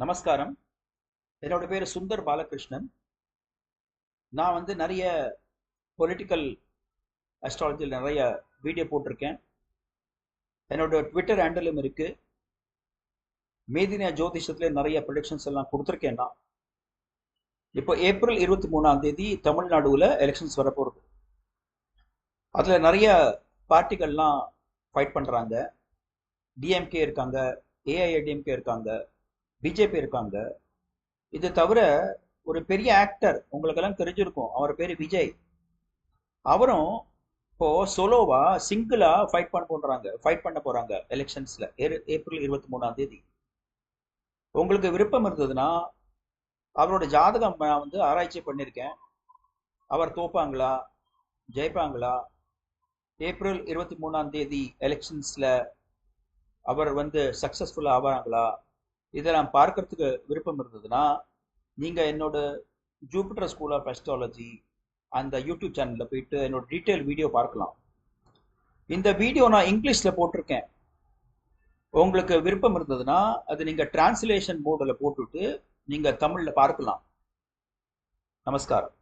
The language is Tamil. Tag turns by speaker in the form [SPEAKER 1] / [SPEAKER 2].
[SPEAKER 1] நமஸ்காரம். என்னோட பேர் சுந்தர் பாலகிருஷ்ணன். நான் நிறைய பொலிட்டிக்கல் அஸ்ட்ராலஜியில் நிறைய வீடியோ போட்டிருக்கேன். என்னோட ட்விட்டர் ஹேண்டலும் இருக்கு. மேதினியா ஜோதிஷத்துல நிறைய ப்ரொடிக்ஷன்ஸ் எல்லாம் கொடுத்துருக்கேன். நான் இப்போ ஏப்ரல் 23 தமிழ்நாடுல எலெக்ஷன்ஸ் வரப்போகுது. அதில் நிறைய பார்ட்டிகள்லாம் ஃபைட் பண்ணுறாங்க. டிஎம்கே இருக்காங்க, ஏஐஏடிஎம்கே இருக்காங்க, பிஜேபி இருக்காங்க. இது தவிர ஒரு பெரிய ஆக்டர் உங்களுக்கெல்லாம் தெரிஞ்சிருக்கும், அவர் பேர் விஜய். அவரும் இப்போ சோலோவா சிங்கிளா ஃபைட் பண்ண போறாங்க எலெக்ஷன்ஸ்ல ஏப்ரல் 23. உங்களுக்கு விருப்பம் இருந்ததுன்னா அவரோட ஜாதகம் நான் ஆராய்ச்சி பண்ணியிருக்கேன். அவர் தோப்பாங்களா ஜெயிப்பாங்களா, ஏப்ரல் 23 எலெக்ஷன்ஸ்ல அவர் சக்சஸ்ஃபுல்லா ஆவாங்களா, இதை நான் பார்க்கறதுக்கு விருப்பம் இருந்ததுன்னா நீங்க என்னோட ஜூபிட்டர் ஸ்கூல் ஆஃப் அஸ்ட்ராலஜி அந்த யூடியூப் சேனல்ல போயிட்டு என்னோட டீட்டெயில் வீடியோ பார்க்கலாம். இந்த வீடியோ நான் இங்கிலீஷ்ல போட்டிருக்கேன். உங்களுக்கு விருப்பம் இருந்ததுன்னா அது நீங்க டிரான்ஸ்லேஷன் மோடில் போட்டுட்டு நீங்க தமிழ்ல பார்க்கலாம். நமஸ்காரம்.